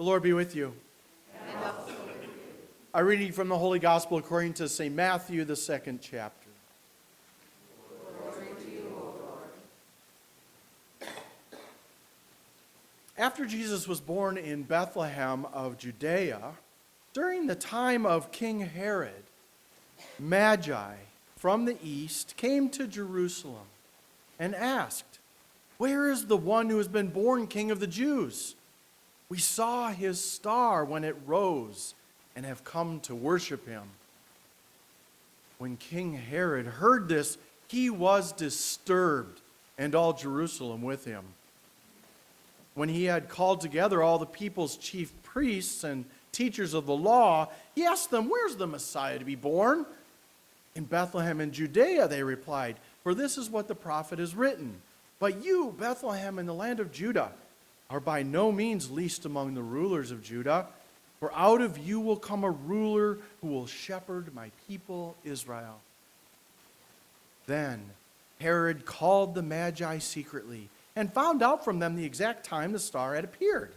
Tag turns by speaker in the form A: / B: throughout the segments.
A: The Lord be with you.
B: And also with you.
A: A reading from the Holy Gospel according to St. Matthew, the 2nd chapter.
B: Glory to you, O Lord.
A: After Jesus was born in Bethlehem of Judea, during the time of King Herod, Magi from the east came to Jerusalem and asked, "Where is the one who has been born King of the Jews? We saw his star when it rose and have come to worship him." When King Herod heard this, he was disturbed, and all Jerusalem with him. When he had called together all the people's chief priests and teachers of the law, he asked them, "Where's the Messiah to be born?" "In Bethlehem in Judea," they replied, "for this is what the prophet has written. But you, Bethlehem in the land of Judah, are by no means least among the rulers of Judah, for out of you will come a ruler who will shepherd my people Israel." Then Herod called the Magi secretly and found out from them the exact time the star had appeared.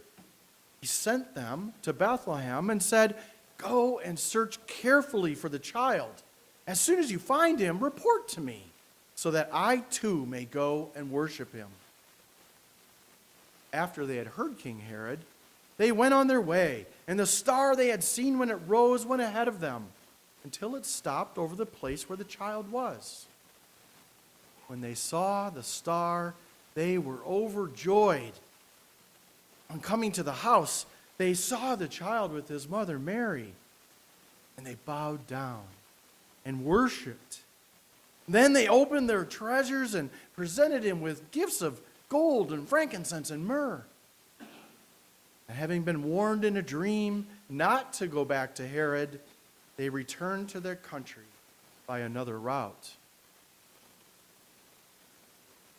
A: He sent them to Bethlehem and said, "Go and search carefully for the child. As soon as you find him, report to me, so that I too may go and worship him." After they had heard King Herod, they went on their way, and the star they had seen when it rose went ahead of them, until it stopped over the place where the child was. When they saw the star, they were overjoyed. On coming to the house, they saw the child with his mother Mary, and they bowed down and worshipped. Then they opened their treasures and presented him with gifts of gold and frankincense and myrrh. And having been warned in a dream not to go back to Herod, they returned to their country by another route.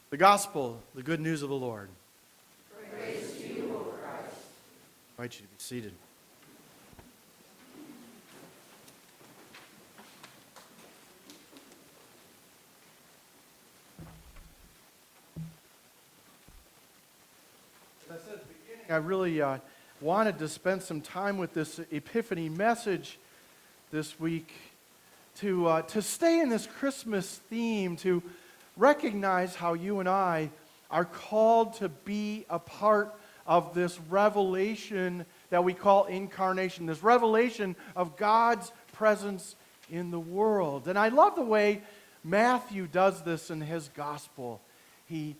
A: The gospel, the good news of the Lord.
B: Praise to you, O Christ.
A: I invite you to be seated. As I said at the beginning, I really wanted to spend some time with this Epiphany message this week to stay in this Christmas theme, to recognize how you and I are called to be a part of this revelation that we call incarnation, this revelation of God's presence in the world. And I love the way Matthew does this in his gospel. He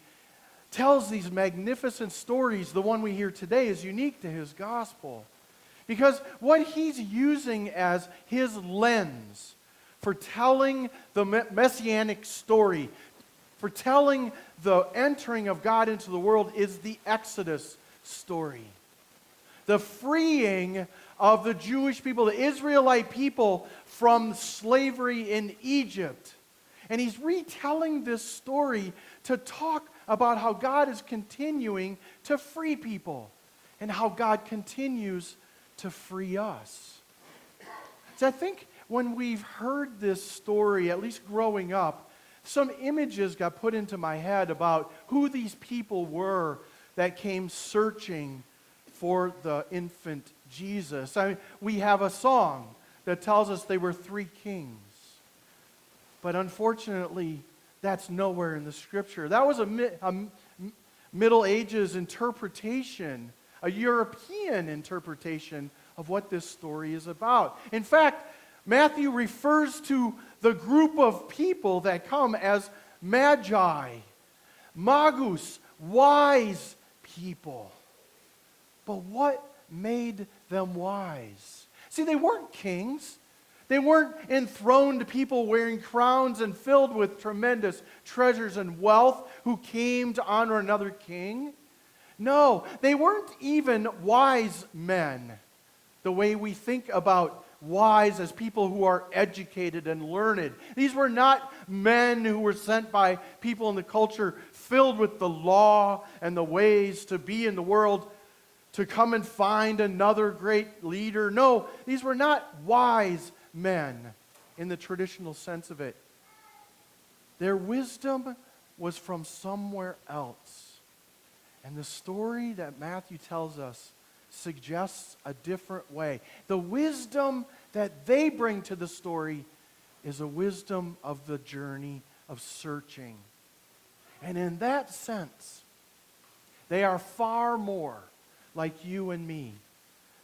A: tells these magnificent stories. The one we hear today is unique to his gospel, because what he's using as his lens for telling the messianic story, for telling the entering of God into the world, is the Exodus story. The freeing of the Jewish people, the Israelite people, from slavery in Egypt. And he's retelling this story to talk about how God is continuing to free people and how God continues to free us. So I think when we've heard this story, at least growing up, some images got put into my head about who these people were that came searching for the infant Jesus. We have a song that tells us they were three kings. But unfortunately, that's nowhere in the Scripture. That was a Middle Ages interpretation, a European interpretation of what this story is about. In fact, Matthew refers to the group of people that come as magi, magus, wise people. But what made them wise? See, they weren't kings. They weren't enthroned people wearing crowns and filled with tremendous treasures and wealth who came to honor another king. No, they weren't even wise men, the way we think about wise as people who are educated and learned. These were not men who were sent by people in the culture filled with the law and the ways to be in the world to come and find another great leader. No, these were not wise men in the traditional sense of it. Their wisdom was from somewhere else. And the story that Matthew tells us suggests a different way. The wisdom that they bring to the story is a wisdom of the journey of searching. And in that sense, they are far more like you and me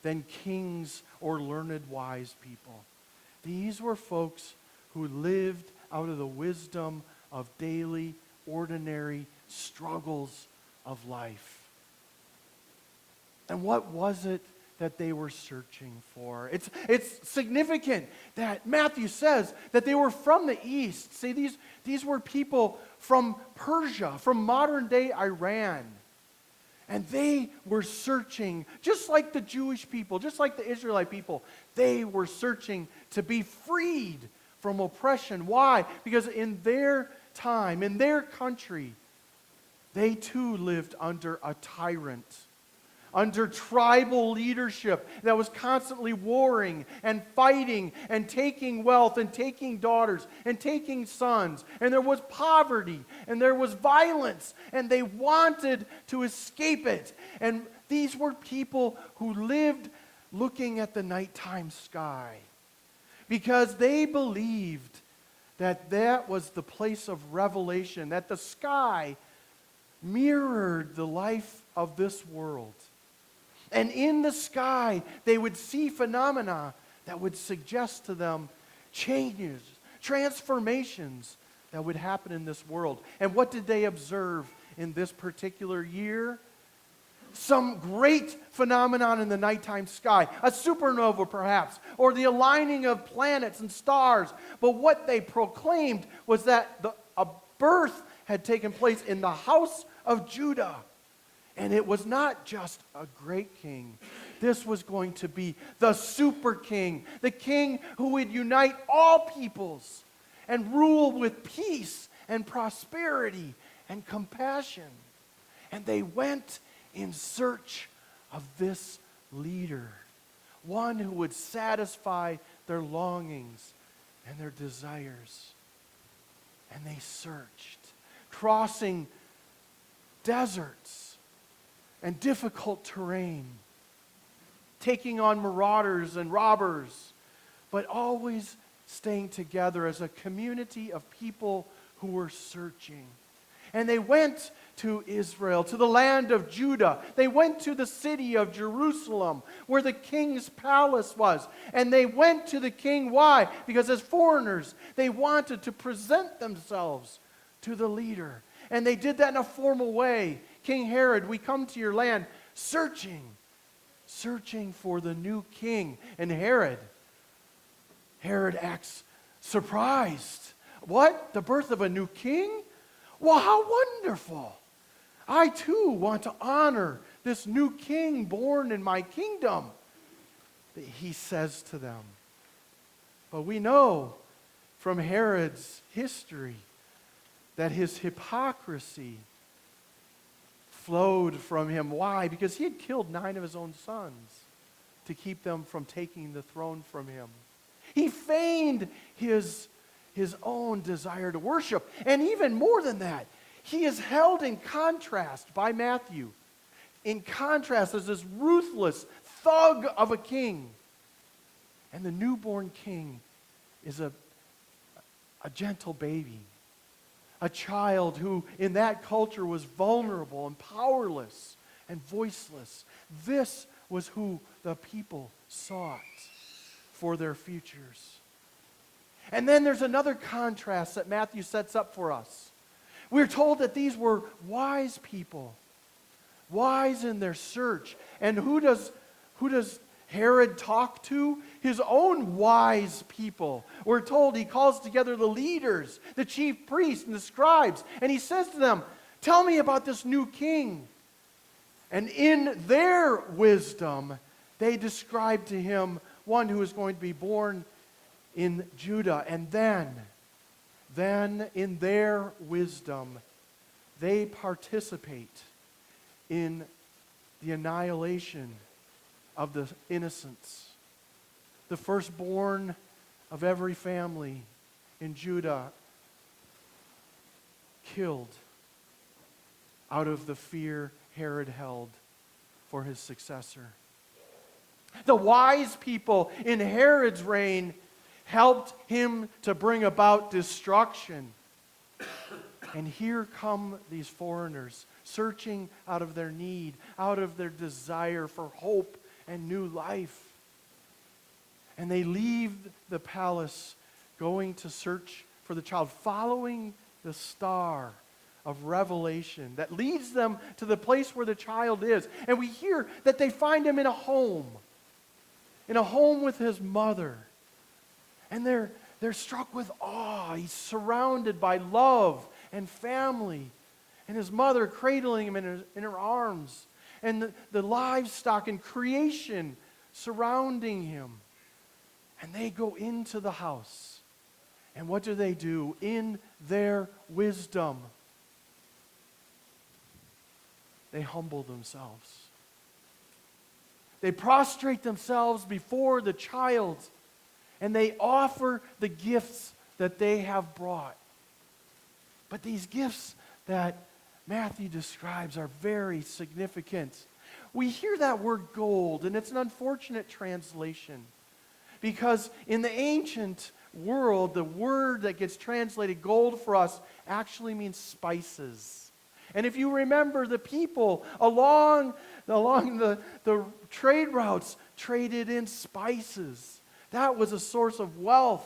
A: than kings or learned wise people. These were folks who lived out of the wisdom of daily, ordinary struggles of life. And what was it that they were searching for? It's significant that Matthew says that they were from the east. See, these were people from Persia, from modern-day Iran. And they were searching, just like the Jewish people, just like the Israelite people, they were searching to be freed from oppression. Why? Because in their time, in their country, they too lived under a tyrant, under tribal leadership that was constantly warring and fighting and taking wealth and taking daughters and taking sons. And there was poverty and there was violence, and they wanted to escape it. And these were people who lived looking at the nighttime sky because they believed that that was the place of revelation, that the sky mirrored the life of this world. And in the sky, they would see phenomena that would suggest to them changes, transformations that would happen in this world. And what did they observe in this particular year? Some great phenomenon in the nighttime sky, a supernova perhaps, or the aligning of planets and stars. But what they proclaimed was that a birth had taken place in the house of Judah. And it was not just a great king. This was going to be the super king, the king who would unite all peoples and rule with peace and prosperity and compassion. And they went in search of this leader, one who would satisfy their longings and their desires. And they searched, crossing deserts and difficult terrain, taking on marauders and robbers, but always staying together as a community of people who were searching. And they went to Israel, to the land of Judah. They went to the city of Jerusalem, where the king's palace was. And they went to the king. Why? Because as foreigners, they wanted to present themselves to the leader. And they did that in a formal way. King Herod, we come to your land searching for the new king. And Herod acts surprised. What? The birth of a new king? Well, how wonderful. I too want to honor this new king born in my kingdom, he says to them. But we know from Herod's history that his hypocrisy flowed from him. Why? Because he had killed 9 of his own sons to keep them from taking the throne from him. He feigned his own desire to worship. And even more than that, he is held in contrast by Matthew. In contrast as this ruthless thug of a king. And the newborn king is a gentle baby. A child who in that culture was vulnerable and powerless and voiceless. This was who the people sought for their futures. And then there's another contrast that Matthew sets up for us. We're told that these were wise people, wise in their search. And who does Herod talk to? His own wise people. We're told he calls together the leaders, the chief priests and the scribes, and he says to them, tell me about this new king. And in their wisdom, they describe to him one who is going to be born in Judah. And then in their wisdom, they participate in the annihilation of the innocents. The firstborn of every family in Judah killed out of the fear Herod held for his successor. The wise people in Herod's reign helped him to bring about destruction. And here come these foreigners, searching out of their need, out of their desire for hope and new life. And they leave the palace going to search for the child, following the star of revelation that leads them to the place where the child is. And we hear that they find him in a home with his mother. And they're struck with awe. He's surrounded by love and family, and his mother cradling him in her arms, and the livestock and creation surrounding him. And they go into the house. And what do? In their wisdom, they humble themselves. They prostrate themselves before the child, and they offer the gifts that they have brought. But these gifts that Matthew describes are very significant. We hear that word gold, and it's an unfortunate translation, because in the ancient world, the word that gets translated gold for us actually means spices. And if you remember, the people along the trade routes traded in spices. That was a source of wealth.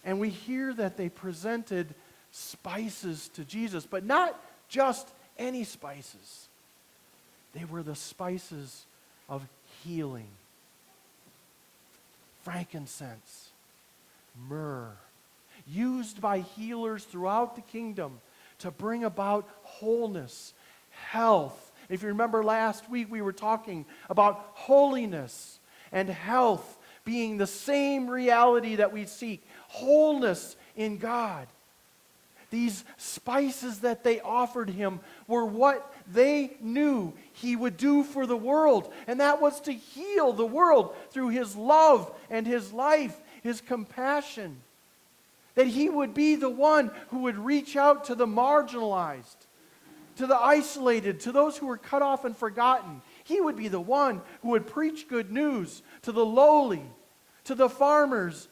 A: And we hear that they presented spices to Jesus, but not just any spices. They were the spices of healing. Frankincense, myrrh, used by healers throughout the kingdom to bring about wholeness, health. If you remember last week, we were talking about holiness and health being the same reality that we seek, wholeness in God. These spices that they offered him were what they knew he would do for the world, and that was to heal the world through his love and his life, his compassion. That he would be the one who would reach out to the marginalized, to the isolated, to those who were cut off and forgotten. He would be the one who would preach good news to the lowly, to the farmers,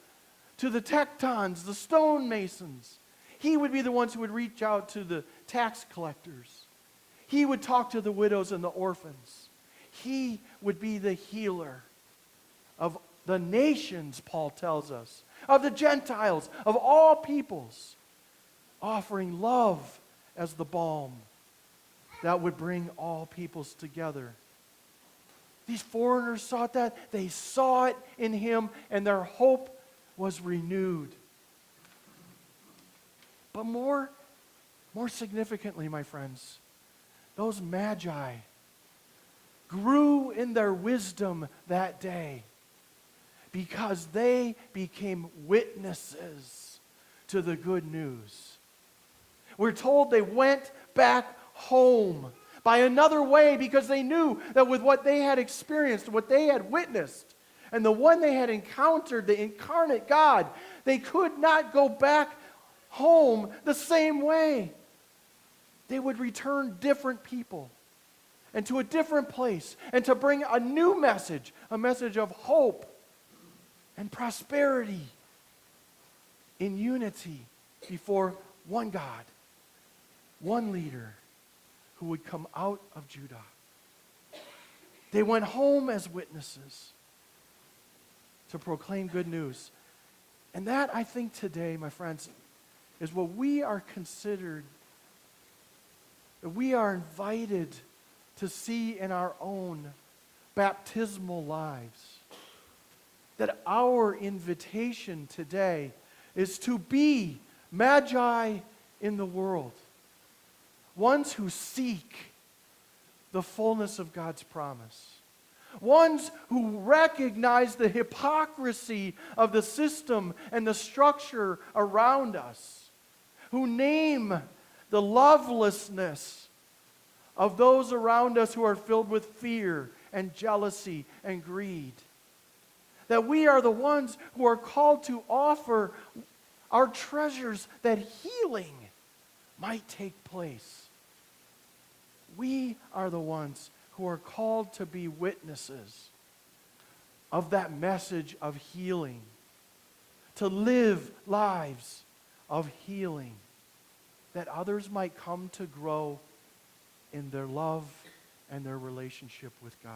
A: to the tectons, the stonemasons. He would be the ones who would reach out to the tax collectors. He would talk to the widows and the orphans. He would be the healer of the nations, Paul tells us, of the Gentiles, of all peoples, offering love as the balm that would bring all peoples together. These foreigners sought that. They saw it in him, and their hope was renewed. But more significantly, my friends, those magi grew in their wisdom that day because they became witnesses to the good news. We're told they went back home by another way because they knew that with what they had experienced, what they had witnessed, and the one they had encountered, the incarnate God, they could not go back home the same way. They would return different people and to a different place and to bring a new message, a message of hope and prosperity in unity before one God, one leader who would come out of Judah. They went home as witnesses to proclaim good news. And that, I think, today, my friends, is what we are considered, that we are invited to see in our own baptismal lives. That our invitation today is to be magi in the world, ones who seek the fullness of God's promise, ones who recognize the hypocrisy of the system and the structure around us, who name the lovelessness of those around us who are filled with fear and jealousy and greed. That we are the ones who are called to offer our treasures that healing might take place. We are the ones who are called to be witnesses of that message of healing, to live lives of healing, that others might come to grow in their love and their relationship with God.